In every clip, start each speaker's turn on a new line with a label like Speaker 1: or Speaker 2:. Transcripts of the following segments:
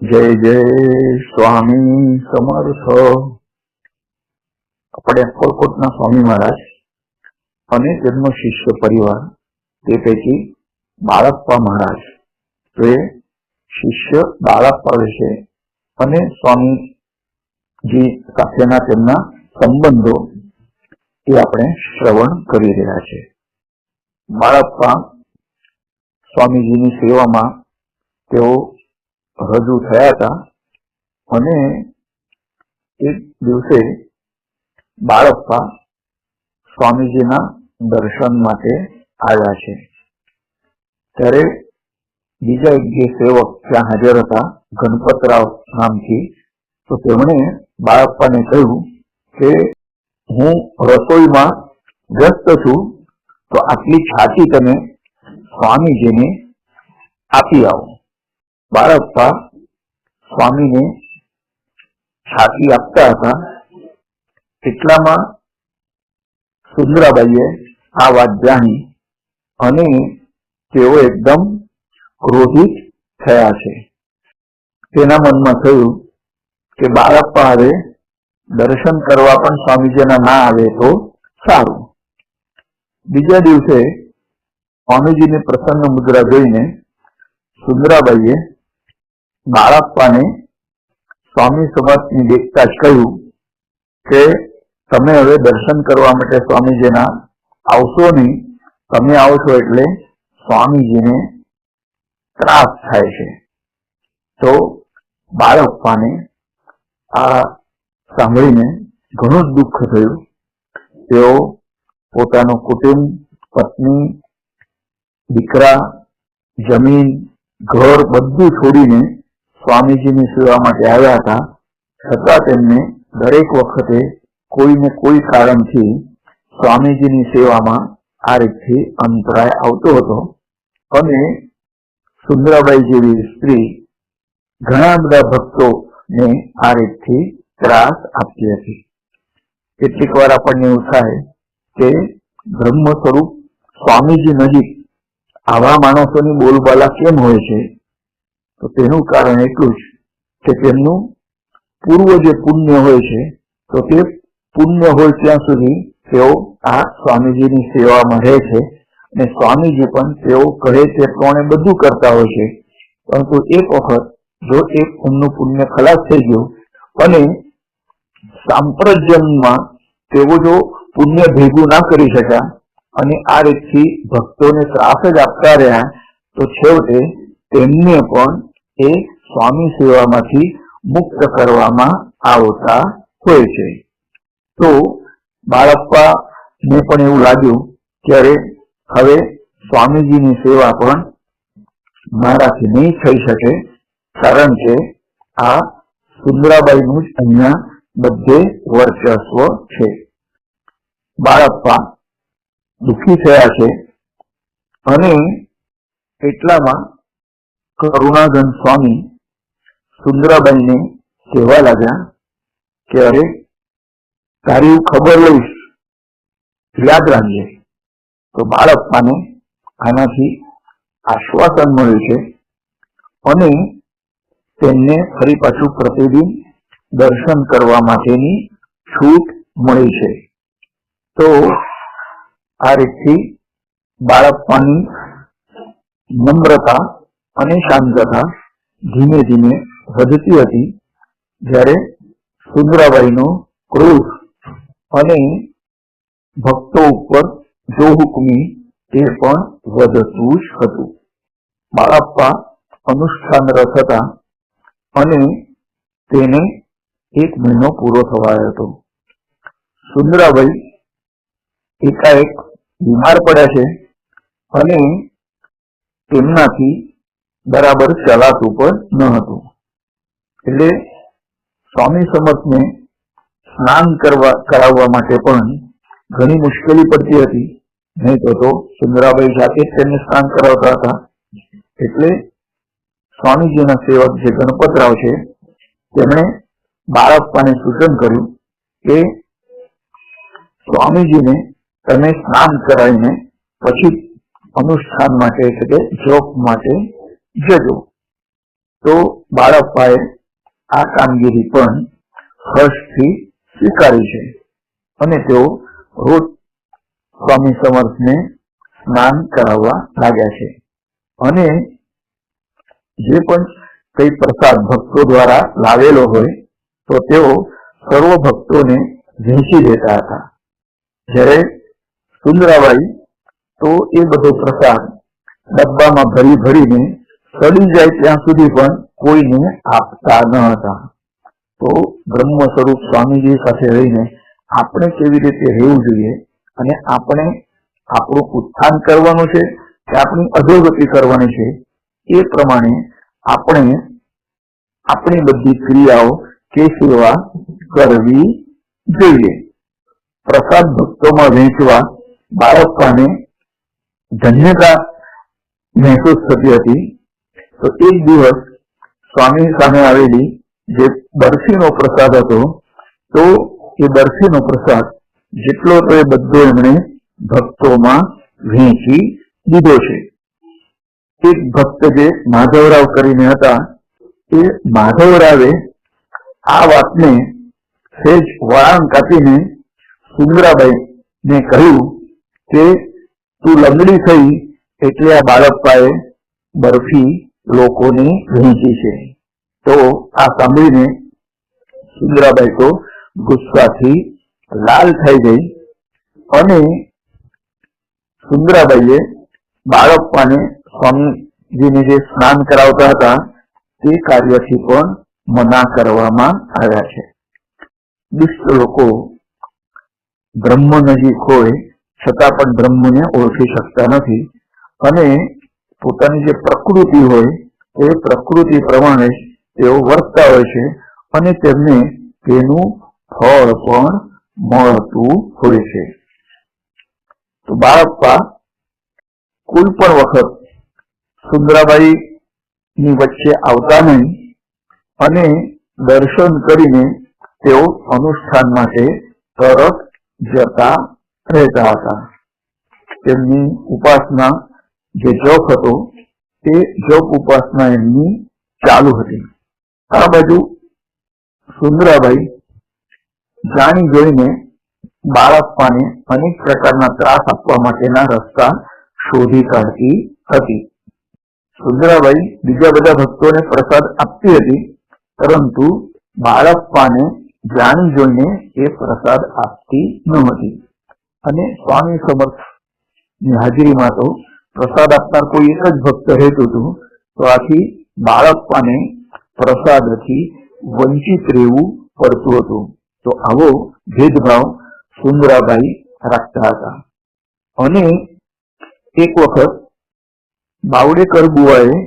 Speaker 1: જય જય સ્વામી સમર્થ. આપણે અક્કલકોટના સ્વામી મહારાજ અને તેમનો શિષ્ય પરિવાર, તે પૈકી બાળપ્પા મહારાજ, તો એ શિષ્ય બાળપ્પા વિશે અને સ્વામીજી સાથેના તેમના સંબંધો એ આપણે શ્રવણ કરી રહ્યા છે. બાળપ્પા સ્વામીજીની સેવામાં તેઓ રજૂ થયા હતા અને એક દિવસે બાળપ્પા સ્વામીજીના દર્શન માટે આવ્યા છે. ત્યારે બીજા એક જે સેવક ત્યાં હાજર હતા, ગણપતરાવ નામથી, તો તેમણે બાળપ્પાને કહ્યું કે હું રસોઈમાં વ્યસ્ત છું, તો આટલી છાતી તમે સ્વામીજીને આપી આવો. બાળપ્પા સ્વામીને છાતી આપતા હતા. એટલામાં સુંદરાબાઈએ આ વાત જાણી અને તેઓ એકદમ ક્રોધિત થયા છે. તેના મનમાં થયું કે બાળપ્પા હવે દર્શન કરવા પણ સ્વામીજીના ના આવે તો સારું. બીજા દિવસે સ્વામીજીની પ્રસન્ન મુદ્રા જોઈને સુંદરાબાઈએ બાળપ્પાને સ્વામી સમર્થની દેખતા જ કહ્યું કે તમે હવે દર્શન કરવા માટે સ્વામીજીના આવશો નહીં. તમે આવશો એટલે સ્વામીજીને ત્રાસ થાય છે. તો બાળપ્પાને આ સાંભળીને ઘણું જ દુઃખ થયું. તેઓ પોતાનું કુટુંબ, પત્ની, દીકરા, જમીન, ઘર બધું છોડીને સ્વામીજીની સેવા માટે આવ્યા હતા. છતાં તેમને દરેક વખતે કોઈને કોઈ કારણથી સ્વામીજીની સેવામાં આ રીતથી અંતરાય આવતો હતો. અને સુંદરાબાઈ જેવી સ્ત્રી ઘણા બધા ભક્તોને આ રીતથી ત્રાસ આપતી હતી. કેટલીક વાર આપણને એવું થાય કે બ્રહ્મ સ્વરૂપ સ્વામીજી નજીક આવા માણસોની બોલબાલા કેમ હોય છે? તો તેનું કારણ એટલું જ કે તેમનું પૂર્વ જે પુણ્ય હોય છે, તો તે પુણ્ય હોય ત્યાં સુધી તેઓ આ સ્વામીજીની સેવામાં રહે છે અને સ્વામીજી પણ તેઓ કહે તે પ્રમાણે બધું કરતા હોય છે. પરંતુ એક વખત જો એક એમનું પુણ્ય ખલાસ થઈ ગયું અને સાંપ્રત જન્મમાં તેઓ જો પુણ્ય ભેગું ના કરી શક્યા અને આ રીતથી ભક્તોને ત્રાસ જ આપતા રહ્યા, તો છેવટે તેમને પણ એ સ્વામી સેવામાંથી મુક્ત કરવામાં આવતા હોય છે. તો બાળપ્પાને પણ એવું લાગ્યું કે હવે સ્વામીજીની સેવા પણ મારાથી નહીં થઈ શકે, કારણ કે આ સુંદરાબાઈનું જ અહીંયા બધે વર્ચસ્વ છે. બાળપ્પા દુઃખી થયા છે અને એટલામાં કરુણાધન સ્વામી સુંદરાબાઈને કહેવા લાગ્યા કે અરે તારી હું ખબર લઈશ, યાદ રાખજે. તો બાળપ્પાને આનાથી આશ્વાસન મળ્યું છે અને તેમને ફરી પાછું પ્રતિદિન દર્શન કરવા માટેની છૂટ મળી છે. તો આ રીતથી બાળપ્પાની નમ્રતા અને શાંતતા ધીમે ધીમે વધતી હતી, જ્યારે સુંદરાબાઈનો ક્રોધ અને ભક્તો ઉપર જો હુકમી તે પણ વધતું જ હતું. બાળપ્પા અનુષ્ઠાનરત હતા અને તેને 1 મહિનો પૂરો થવાયો હતો. સુંદરાબાઈ એકાએક બીમાર પડ્યા છે અને તેમનાથી બરાબર ચલાતું પણ ન હતું. એટલે સ્વામી સમર્થને સ્નાન કરાવવા માટે પણ ઘણી મુશ્કેલી પડતી હતી. નહીં તો સુંદરાબાઈ જાતે જ તેમને સ્નાન કરાવતા હતા. એટલે સ્વામીજીના સેવક જે ગણપતરાવ છે, તેમણે બાળપ્પાને સૂચન કર્યું કે સ્વામીજીને તમે સ્નાન કરાવીને પછી અનુષ્ઠાન માટે એટલે કે જોપ માટે જજો. તો બાળપ્પાએ આ કામગીરી પણ હર્ષથી સ્વીકારી છે અને તેઓ રોજ સ્વામી સમર્થને સ્નાન કરાવવા લાગ્યા છે અને જે પણ કઈ પ્રસાદ ભક્તો દ્વારા લાવેલો હોય તો તેઓ સર્વ ભક્તોને વહેંચી દેતા હતા. જ્યારે સુંદરાબાઈ તો એ બધો પ્રસાદ ડબ્બામાં ભરી ભરીને સડી જાય ત્યાં સુધી પણ કોઈને આપતા ન હતા. તો બ્રહ્મ સ્વરૂપ સ્વામીજી સાથે રહીને આપણે કેવી રીતે રહેવું જોઈએ અને આપણે આપણું ઉત્થાન કરવાનું છે કે આપણી અધોગતિ કરવાની છે એ પ્રમાણે આપણે આપણી બધી ક્રિયાઓ કે સેવા કરવી જોઈએ. પ્રસાદ ભક્તોમાં વહેંચવા બાળપ્પાને ધન્યતા મહેસૂસ થતી હતી. તો એક દિવસ સ્વામી સામે આવેલી જે બરફીનો પ્રસાદ હતો તો એ બરફીનો પ્રસાદ જેટલો તો એ બધો એમણે ભક્તોમાં વહેંચી દીધો છે. એક ભક્ત જે માધવરાવ કરીને હતા એ માધવરાવે આ વાતને સહેજ વળાંક આપીને સુંદરાબાઈને કહ્યું કે તું લંગડી થઈ એટલે આ બાળપ્પાએ બરફી લોકોને વહેંચી છે. તો આ સાંભળીને સુંદરાબાઈ તો ગુસ્સાથી લાલ થઈ ગઈ અને સુંદરાબાઈએ બાળપ્પાને સ્વામીજીને જે સ્નાન કરાવતા હતા તે કાર્યથી પણ મના કરવામાં આવ્યા છે. દુષ્ટ લોકો બ્રહ્મ નજીક હોય છતાં પણ બ્રહ્મને ઓળખી શકતા નથી અને પોતાની જે પ્રકૃતિ હોય એ પ્રકૃતિ પ્રમાણે તેઓ વર્તતા હોય છે અને તેમને તેનું ફળ પણ મળતું હોય છે. તો બાળપ્પા કોઈ પણ વખત સુંદરાબાઈ ની વચ્ચે આવતા નહીં અને દર્શન કરીને તેઓ અનુષ્ઠાન માટે તરત જતા રહેતા હતા. તેમની ઉપાસના જે જપ હતો તે જપ ઉપાસના એમની ચાલુ હતી. આ બાજુ સુંદરાબાઈ જાણી જોઈને બાળપ્પાને અનેક પ્રકારના ત્રાસ આપવા માટેના રસ્તા શોધી કાઢતી હતી. સુંદરાબાઈ બીજા બધા ભક્તોને પ્રસાદ આપતી હતી પરંતુ બાળપ્પાને જાણી જોઈને એ પ્રસાદ આપતી ન હતી અને સ્વામી સમર્થની હાજરીમાં તો પ્રસાદ આપનાર કોઈ એક જ ભક્ત રહેતું હતું. તો આથી બાળપ્પાને પ્રસાદથી વંચિત રહેવું પડતું હતું. તો આવો ભેદભાવ સુંદરાબાઈ રાખતા હતા અને એક વખત બાવડેકર બુવાએ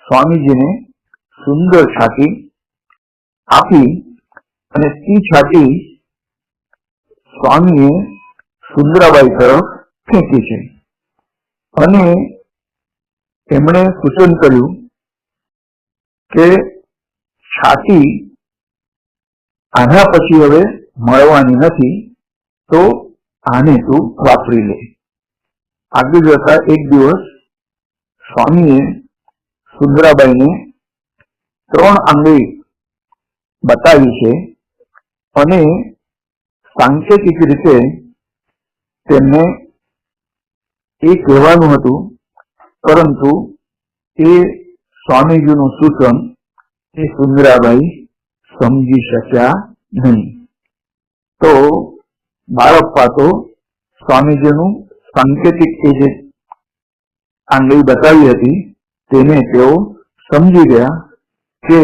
Speaker 1: સ્વામીજીને સુંદર છાતી આપી અને તે છાતી સ્વામીએ સુંદરાબાઈ તરફ ફેંકી છે અને એમણે સૂચન કર્યું કે છાતી આના પછી હવે મળવાની નથી તો આને તું વાપરી લે. આગળ જતા એક દિવસ સ્વામીએ સુંદરાબાઈને 3 આંગળી બતાવી છે અને સાંકેતિક રીતે તેમને એ કહેવાનું હતું પરંતુ એ સ્વામીજીનું સૂચન એ સુંદરાબાઈ સમજી શક્યા નહીં. તો બાળપ્પા તો સ્વામીજીનું સાંકેતિક એ જે આંગળી બતાવી હતી તેને તેઓ સમજી ગયા કે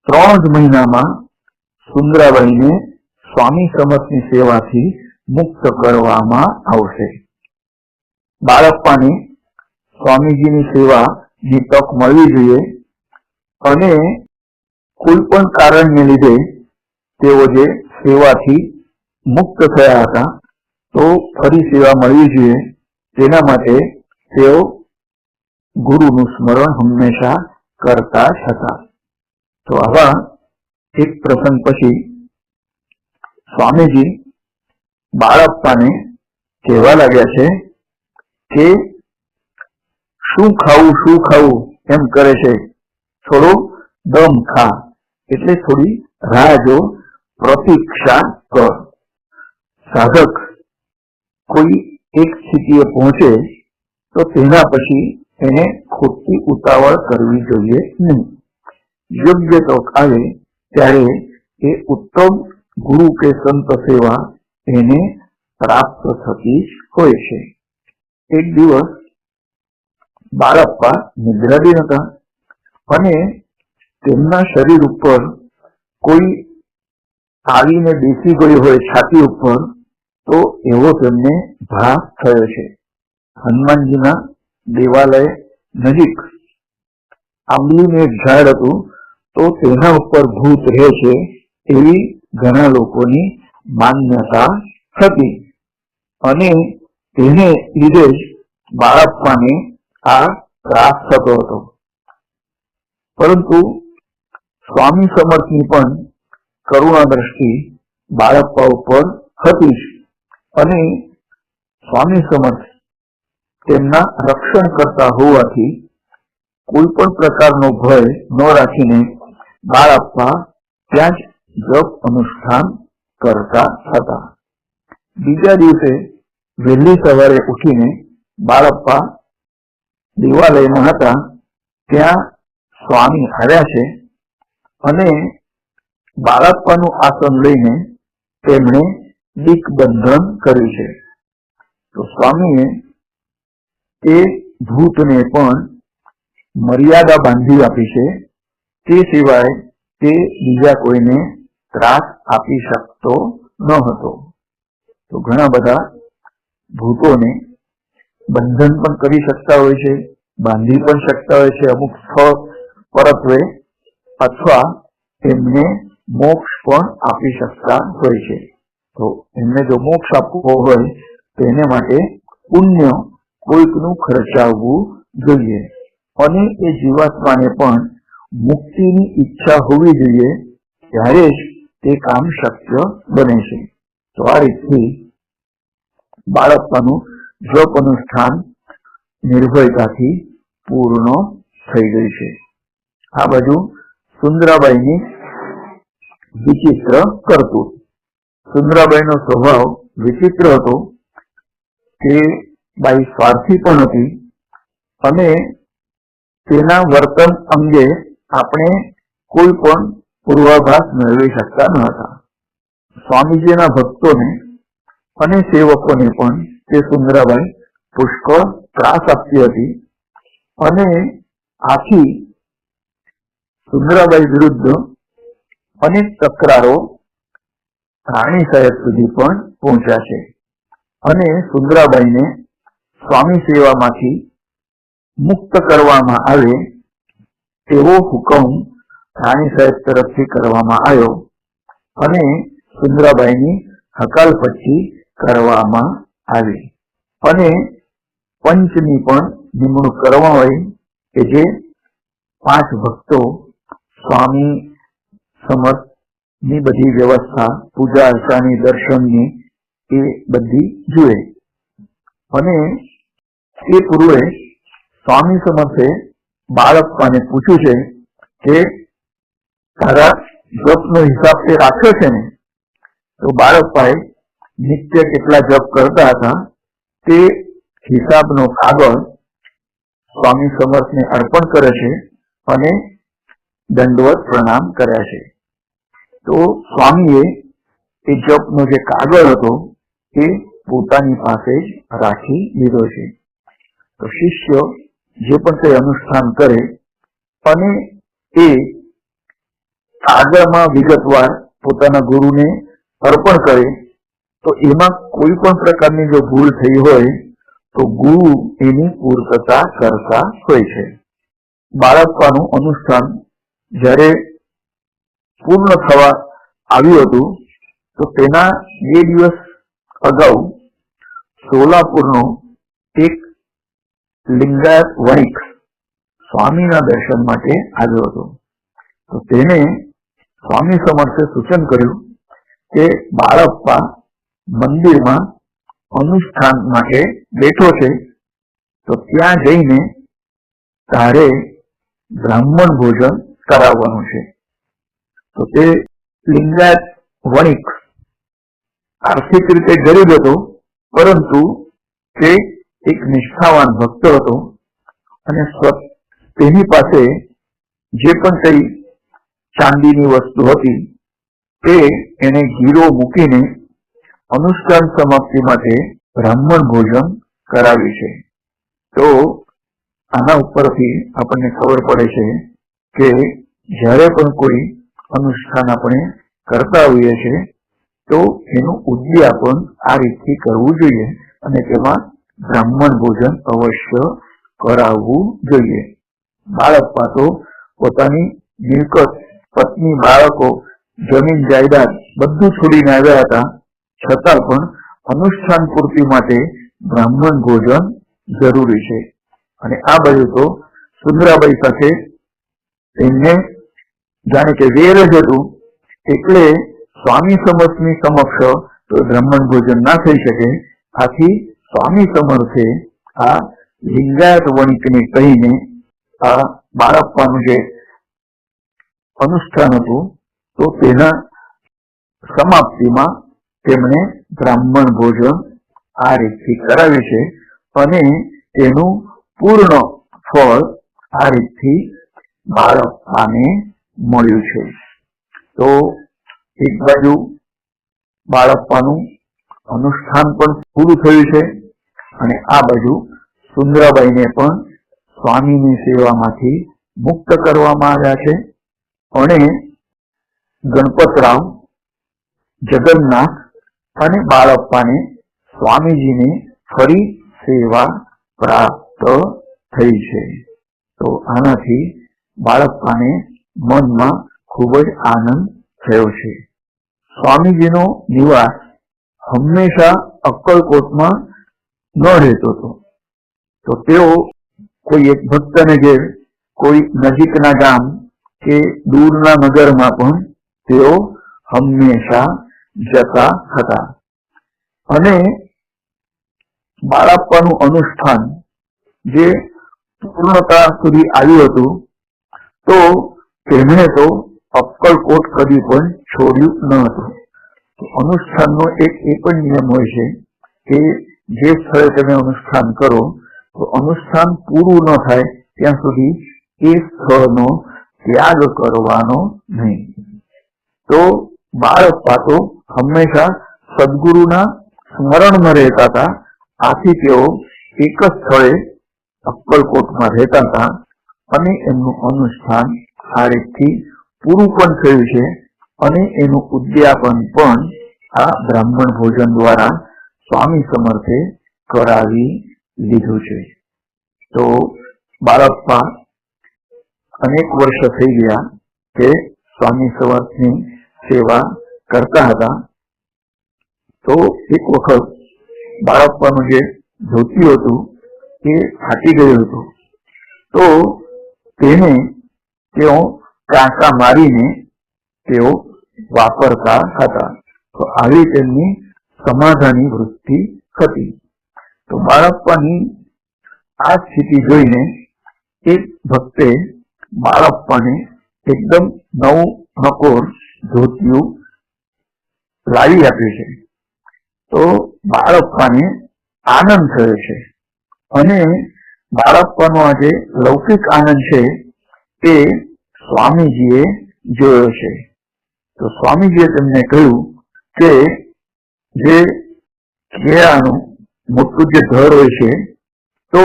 Speaker 1: 3 જ મહિનામાં સુંદરાબાઈને સ્વામી સમર્થની સેવાથી મુક્ત કરવામાં આવશે. બાળપ્પાને સ્વામીજીની સેવાની તક મળવી જોઈએ અને કોઈ પણ કારણને લીધે તેઓ જે સેવાથી મુક્ત થયા હતા તો ફરી સેવા મળવી જોઈએ. તેના માટે તેઓ ગુરુનું સ્મરણ હંમેશા કરતા જ હતા. તો આવા એક પ્રસંગ પછી સ્વામીજી બાળપ્પાને કહેવા લાગ્યા છે કે શું ખાવું એમ કરે છે થોડો દમ ખા, એટલે થોડી રાહ જો, પ્રતીક્ષા કર. સાધક કોઈ એક સ્થિતિએ પહોંચે તો તેના પછી એને ખોટી ઉતાવળ કરવી જોઈએ નહીં. યોગ્ય તક આવે ત્યારે એ ઉત્તમ ગુરુ કે સંત સેવા એને પ્રાપ્ત થતી જ હોય છે. એક દિવસ બાળપ્પા નિદ્રાધીન હતા અને તેમના શરીર ઉપર કોઈ આવીને બેસી ગયો હોય છાતી ઉપર, તો એવો તેમને ભાસ થયો છે. હનુમાનજીના દેવાલય નજીક આંબલીનું એક ઝાડ હતું, તો તેના ઉપર ભૂત રહે છે એવી ઘણા લોકોની માન્યતા હતી અને તેને લીધે જ બાળપ્પાને આ ત્રાસ થતો હતો. પરંતુ સ્વામી સમર્થની પણ કરુણા દ્રષ્ટિ બાળપ્પા ઉપર હતી જ અને સ્વામી સમર્થ તેમના રક્ષણ કરતા હોવાથી કોઈ પણ પ્રકારનો ભય ન રાખીને બાળપ્પા ત્યાં જ જપ અનુષ્ઠાન કરતા હતા. બીજા દિવસે વહેલી સવારે ઉઠીને બાળપ્પા દેવાલયમાં હતા ત્યાં સ્વામી આવ્યા છે અને બાળપ્પાનું આસન લઈને તેમણે દીકબંધન કર્યું છે. તો સ્વામીએ તે ભૂતને પણ મર્યાદા બાંધી આપી છે, તે સિવાય તે બીજા કોઈને ત્રાસ આપી શકતો ન હતો. તો ઘણા બધા ભૂતોને બંધન પણ કરી શકતા હોય છે, બાંધી પણ શકતા હોય છે અમુક સ્થળ પરત્વે, અથવા એમને મોક્ષ પણ આપી શકતા હોય છે. તો એમને જો મોક્ષ આપવો હોય તો એને માટે પુણ્ય કોઈકનું ખર્ચાવવું જોઈએ અને એ જીવાત્માને પણ મુક્તિની ઈચ્છા હોવી જોઈએ, ત્યારે જ તે કામ શક્ય બને છે. તો આ રીતથી બાળપ્પાનું જપ અનુષ્ઠાન નિર્ભયતાથી પૂર્ણ થઈ ગયું છે. આ બધું સુંદરાબાઈની વિચિત્ર કરતૂત. સુંદરાબાઈનો સ્વભાવ વિચિત્ર હતો. તે બાઈ સ્વાર્થી પણ હતી અને તેના વર્તન અંગે આપણે કોઈ પણ પૂર્વાભાસ મેળવી શકતા ન હતા. સ્વામીજીના ભક્તોને અને સેવકોને પણ તે સુંદરાબાઈ પુષ્કળ ત્રાસ આપતી હતી અને આથી સુંદરાબાઈ વિરુદ્ધ અનેક તકરારો રાણી સાહેબ સુધી પણ પહોંચ્યા છે અને સુંદરાબાઈને સ્વામી સેવામાંથી મુક્ત કરવામાં આવે તેવો હુકમ રાણી સાહેબ તરફથી કરવામાં આવ્યો અને સુંદરાબાઈની હકાલપટ્ટી કરવામાં આવી અને પંચની પણ નિમણૂક કરવામાં આવી કે જે 5 ભક્તો સ્વામી સમર્થની બધી વ્યવસ્થા, પૂજા અર્ચનાની, દર્શનની એ બધી જુએ. અને એ પૂર્વે સ્વામી સમર્થે બાળપ્પાને પૂછ્યું છે કે તારા જપનો હિસાબ તે રાખ્યો છે ને? તો બાળપ્પાએ નિત્ય કેટલા જપ કરતા હતા તે હિસાબનો કાગળ સ્વામી સમર્થને અર્પણ કરે છે અને દંડવત પ્રણામ કર્યા છે. તો સ્વામીએ એ જપનો જે કાગળ હતો એ પોતાની પાસે જ રાખી લીધો છે. તો શિષ્ય જે પણ તે અનુષ્ઠાન કરે અને એ કાગળમાં વિગતવાર પોતાના ગુરુને અર્પણ કરે તો એમાં કોઈ પણ પ્રકારની જો ભૂલ થઈ હોય તો ગુરુ એની પૂર્તતા કરતા હોય છે. બાળપ્પાનું અનુષ્ઠાન જ્યારે પૂર્ણ થવા આવ્યું હતું તો તેના 2 દિવસ અગાઉ સોલાપુરનો એક લિંગાયત વણિક સ્વામીના દર્શન માટે આવ્યો હતો. તો તેને સ્વામી સમર્થે સૂચન કર્યું કે બાળપ્પા મંદિરમાં અનુષ્ઠાન માટે બેઠો છે, તો ત્યાં જઈને તારે બ્રાહ્મણ ભોજન કરાવવાનું છે. તો તે લિંગાયત વણિક આર્થિક રીતે ગરીબ હતો, પરંતુ તે એક નિષ્ઠાવાન ભક્ત હતો અને તેની પાસે જે પણ કઈ ચાંદીની વસ્તુ હતી તે એને ગીરો મૂકીને અનુષ્ઠાન સમાપ્તિ માટે બ્રાહ્મણ ભોજન કરાવ્યું છે. તો આના ઉપરથી આપણને ખબર પડે છે કે જ્યારે પણ કોઈ અનુષ્ઠાન આપણે કરતા હોઈએ છીએ તો એનું ઉદ્યાપન આ રીતથી કરવું જોઈએ અને તેમાં બ્રાહ્મણ ભોજન અવશ્ય કરાવવું જોઈએ. બાળકપા તો પોતાની મિલકત, પત્ની, બાળકો, જમીન જાયદાદ બધું છોડીને આવ્યા હતા, છતાં પણ અનુષ્ઠાન પૂર્તિ માટે બ્રાહ્મણ ભોજન જરૂરી છે. અને આ બાજુ તો સુંદરાબાઈ સાથે એમને જાણે કે વેર જ હતું, એટલે સ્વામી સમર્થની સમક્ષ તો બ્રાહ્મણ ભોજન ના થઈ શકે. આથી સ્વામી સમર્થે આ લિંગાયત વણિકને કહીને આ બાળપ્પાનું જે અનુષ્ઠાન હતું તો તેના સમાપ્તિમાં તેમણે બ્રાહ્મણ ભોજન આ રીતથી કરાવ્યું છે અને તેનું પૂર્ણ ફળ આ રીતથી બાળપ્પાને મળ્યું છે. તો એક બાજુ બાળપ્પાનું અનુષ્ઠાન પણ પૂરું થયું છે અને આ બાજુ સુંદરાબાઈને પણ સ્વામીની સેવામાંથી મુક્ત કરવામાં આવ્યા છે અને ગણપતરાવ, જગન્નાથ અને બાળપ્પાને સ્વામીજીને ફરી સેવા પ્રાપ્ત થઈ છે. તો આનાથી બાળપ્પાને મનમાં ખૂબ જ આનંદ થયો છે. સ્વામીજીનો નિવાસ હંમેશા અક્કલકોટમાં ન રહેતો હતો. તો તેઓ કોઈ એક ભક્તને ઘેર, કોઈ નજીકના ગામ કે દૂરના નગરમાં પણ તેઓ હંમેશા જતા હતા. અને બાળપ્પાનું અનુષ્ઠાન જે પૂર્ણતા સુધી આવ્યું હતું તો તેમણે તો અક્કલકોટ કદી પણ છોડ્યું ન હતું. અનુષ્ઠાનનો એક એ પણ નિયમ હોય છે કે જે સ્થળે તમે અનુષ્ઠાન કરો તો અનુષ્ઠાન પૂરું ન થાય ત્યાં સુધી એ સ્થળનો ત્યાગ કરવાનો નહીં. તો બાળપ્પા તો હંમેશા સદગુરુના સ્મરણમાં રહેતા હતા. આથી તેઓ એક જ સ્થળે અક્કલકોટમાં રહેતા હતા અને એમનું અનુષ્ઠાન આ રીતથી પૂરું પણ થયું છે અને એનું ઉદ્યાપન પણ આ બ્રાહ્મણ ભોજન દ્વારા સ્વામી સમર્થે કરાવી લીધું છે. તો બાળપ્પા અનેક વર્ષ થઈ ગયા કે સ્વામી સમર્થની સેવા કરતા હતા. તો એક વખત બાળપ્પાનું જે ધોતિયું હતું એ ફાટી ગયું હતું. તો તેને તેઓ કાંટા મારીને તેઓ વાપરતા હતા. તો આવી તેમની સમાધાની વૃત્તિ હતી. તો બાળપ્પાની આ સ્થિતિ જોઈને એક ભક્તે બાળપ્પાને એકદમ નવું નકોર ધોતિયું લાવી આપ્યું છે. તો બાળપ્પાને આનંદ થયો છે અને બાળપ્પાનો આ જે લૌકિક આનંદ છે તે સ્વામીજીએ જોયો છે. તો સ્વામીજીએ તેમને કહ્યું કે જે કેળાનું મોટું જે ધર હોય છે તો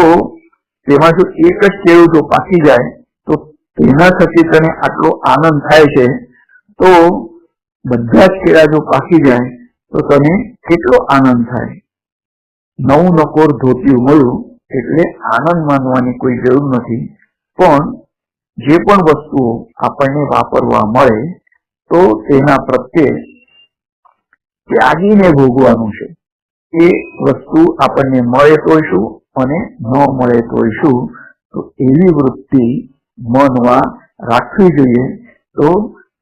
Speaker 1: તેમાં જો એક જ કેળું જો પાકી જાય તો તેના થકી તને આટલો આનંદ થાય છે, તો બધા જ કેળા જો પાકી જાય તો તને કેટલો આનંદ થાય. નવું નકોર ધોતિયું મળ્યું એટલે આનંદ માનવાની કોઈ જરૂર નથી, પણ જે પણ વસ્તુઓ આપણને વાપરવા મળે તો તેના પ્રત્યે ત્યાગીને ભોગવાનું છે. એ વસ્તુ આપણને મળે તોય શું અને ન મળે તોય શું, તો એવી વૃત્તિ મનમાં રાખવી જોઈએ. તો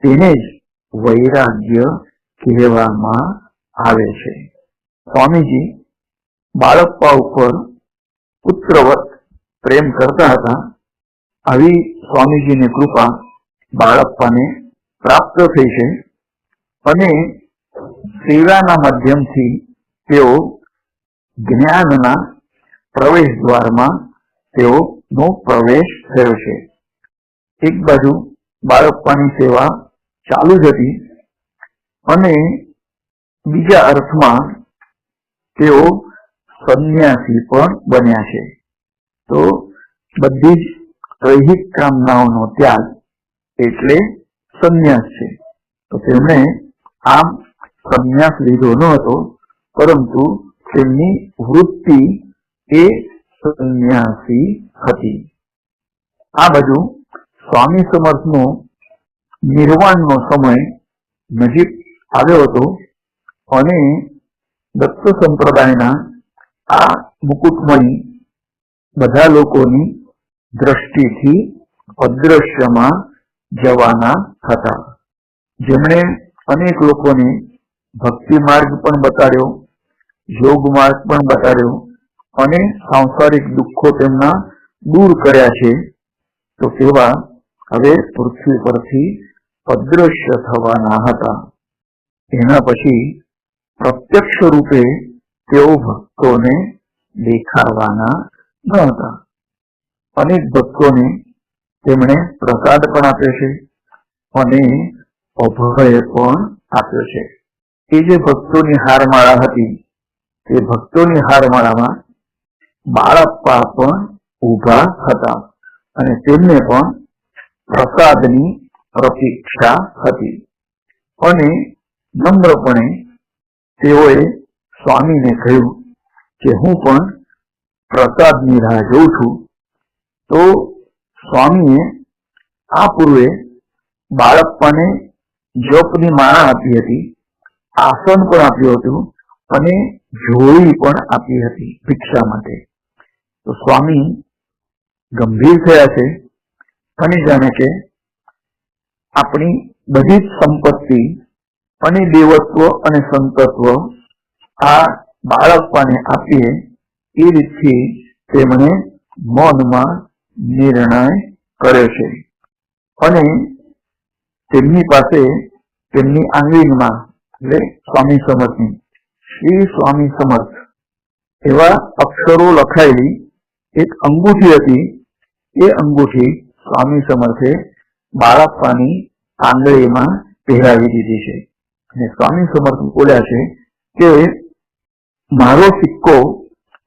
Speaker 1: તેને જ વૈરાગ્ય કહેવામાં આવે છે. સ્વામીજી બાળપ્પા ઉપર પુત્રવત પ્રેમ કરતા હતા આવી સ્વામીજીની કૃપા બાળપ્પાને પ્રાપ્ત થઈ છે અને સેવાના માધ્યમથી તેઓ જ્ઞાનના પ્રવેશ દ્વારમાં તેઓનો પ્રવેશ થયો છે. એક બાજુ બાળપ્પાની સેવા ચાલુ જ હતી અને બીજા અર્થમાં તેઓ સંન્યાસી પણ બન્યા છે. તો બધી જ દૈહિક કામનાઓનો ત્યાગ એટલે સંન્યાસ છે. તો તેમણે આમ સંન્યાસ લીધો ન હતો, પરંતુ તેમની વૃત્તિ એ સંન્યાસી હતી. આ બાજુ સ્વામી સમર્થનો નિર્વાણનો સમય નજીક આવ્યો હતો અને દત્ત સંપ્રદાયના આ મુકુટમણી બધા લોકોની દ્રષ્ટિથી અદ્રશ્યમાં જવાના હતા, જેમણે અનેક લોકોને ભક્તિ માર્ગ પણ બતાડ્યો, યોગ માર્ગ પણ બતાડ્યો અને સાંસારિક દુઃખો તેમના દૂર કર્યા છે. તો તેવા હવે પૃથ્વી પરથી અદ્રશ્ય થવાના હતા. એના પછી પ્રત્યક્ષ રૂપે તેઓ ભક્તોને દેખાવાના ન હતા. અનેક ભક્તોને તેમણે પ્રસાદ પણ આપ્યો છે અને અભય પણ આપ્યો છે. એ જે ભક્તોની હારમાળા હતી તે ભક્તોની હારમાળામાં બાળપ્પા પણ ઊભા હતા અને તેમને પણ પ્રસાદની પ્રતીક્ષા હતી અને નમ્રપણે તેઓએ સ્વામીને કહ્યું કે હું પણ પ્રસાદની રાહ જોઉં છું. તો સ્વામીએ આ પૂર્વે બાળપ્પાને જપની માળા આપી હતી, આસન પણ આપ્યું હતું અને જોડી પણ આપી હતી ભિક્ષા માટે. તો સ્વામી ગંભીર થયા છે અને જાણે કે આપણી બધી જ સંપત્તિ અને દેવત્વ અને સંતત્વ આ બાળપ્પાને આપીએ એ રીતથી તેમણે મનમાં નિર્ણય કર્યો છે અને તેમની પાસે તેમની આંગળીમાં એટલે સ્વામી સમર્થની શ્રી સ્વામી સમર્થ એવા અક્ષરો લખાયેલી એક અંગૂઠી હતી. એ અંગૂઠી સ્વામી સમર્થે બાળપ્પાની આંગળીમાં પહેરાવી દીધી છે અને સ્વામી સમર્થ બોલ્યા છે કે મારો સિક્કો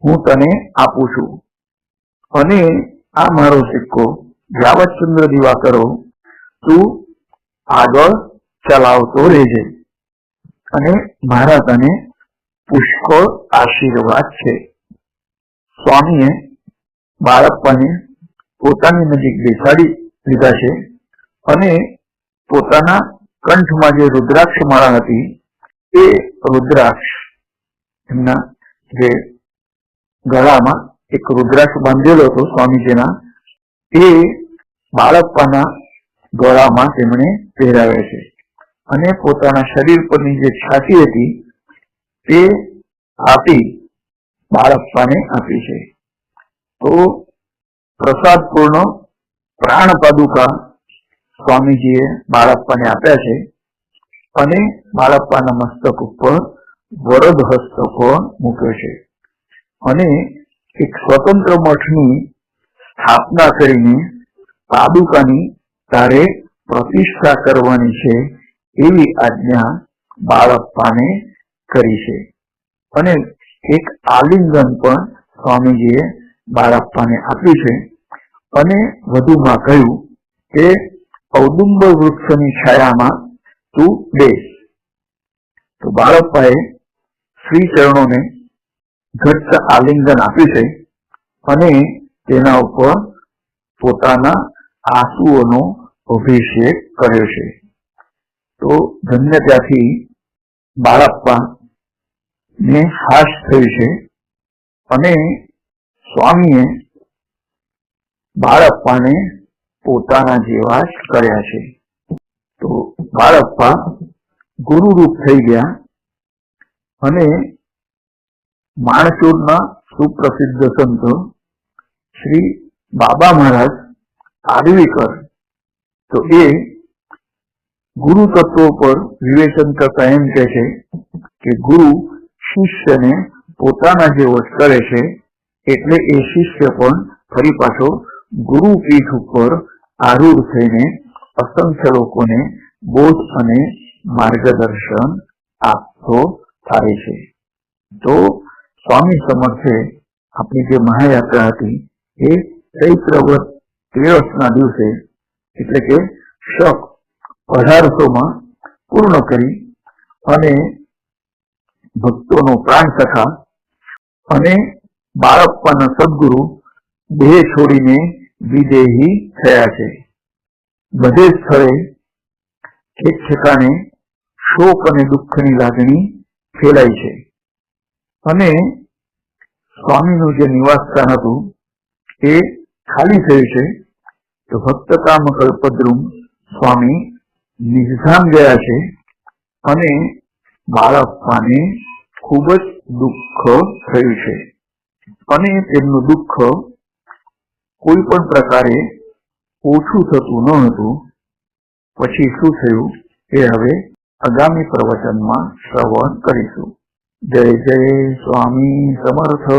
Speaker 1: હું તને આપું છું અને આ મારો સિક્કો યાવતચંદ્ર દિવાકરો તું આગળ ચલાવતો રહેજે અને મારા તને પુષ્કળ આશીર્વાદ છે. સ્વામીએ બાળપ્પાને પોતાની નજીક બેસાડી લીધા છે અને પોતાના કંઠમાં જે રુદ્રાક્ષ માળા હતી એ રુદ્રાક્ષ એમના જે ગળામાં એક રુદ્રાક્ષ બાંધેલો હતો સ્વામીજીના, એ બાળપ્પાના ગળામાં તેમણે પહેરાવે છે અને પોતાના શરીર પરની જે છાતી હતી તે આપી બાળપ્પાને આપી છે. તો પ્રસાદ પૂર્ણ પ્રાણ પાદુકા સ્વામીજીએ બાળપ્પાને આપ્યા છે અને બાળપ્પાના મસ્તક ઉપર વરદ હસ્ત પણ મૂક્યો છે અને એક સ્વતંત્ર મઠની સ્થાપના કરીને પાદુકાની તારે પ્રતિષ્ઠા કરવાની છે એવી આજ્ઞા બાળપ્પાને કરી છે અને એક આલિંગન પણ સ્વામીજીએ બાળપ્પાને આપ્યું છે અને વધુમાં કહ્યું કે ઔદુંબર વૃક્ષની છાયામાં તું બેસ. તો બાળપ્પાએ શ્રી ચરણોને ઘટ્ટ આલિંગન આપ્યું છે અને તેના ઉપર પોતાના આંસુઓનો અભિષેક કર્યો છે. તો ધન્યતાથી બાળપ્પા ને હાશ થયું છે અને સ્વામીએ બાળપ્પાને પોતાના જેવા જ કર્યા છે. તો બાળપ્પા ગુરુરૂપ થઈ ગયા અને માણસોરના સુપ્રસિદ્ધ સંત શ્રી બાબા મહારાજ આડવી કર, તો એ ગુરુ તત્વો પર વિવેચન કરતા એમ કહે છે કે ગુરુ શિષ્યને પોતાના જે વશ કરે છે, એટલે એ શિષ્ય પણ ફરી પાછો ગુરુ પીઠ ઉપર આરૂઢ થઈને અસંખ્ય લોકોને બોધ અને માર્ગદર્શન આપતો થાય છે. તો સ્વામી સમર્થે આપણી જે મહાયાત્રા હતી એ ચૈત્ર વદ 13ના દિવસે એટલે કે શક 1800 પૂર્ણ કરી અને ભક્તોનો પ્રાણ સખા અને બાળપ્પાના સદગુરુ દેહ છોડીને વિદેહી થયા છે. બધે સ્થળે એક ઠેકાણે શોક અને દુઃખની લાગણી ફેલાઈ છે અને સ્વામીનું જે નિવાસ સ્થાન હતું એ ખાલી થયું છે. તો ભક્તકામ કલ્પદ્રુમ સ્વામી નિધામ ગયા છે અને બાળપ્પાને ખૂબ જ દુઃખ થયું છે અને તેમનું દુઃખ કોઈ પણ પ્રકારે ઓછું થતું ન હતું. પછી શું થયું એ હવે આગામી પ્રવચનમાં શ્રવણ કરીશું. જય જય સ્વામી સમર્થ.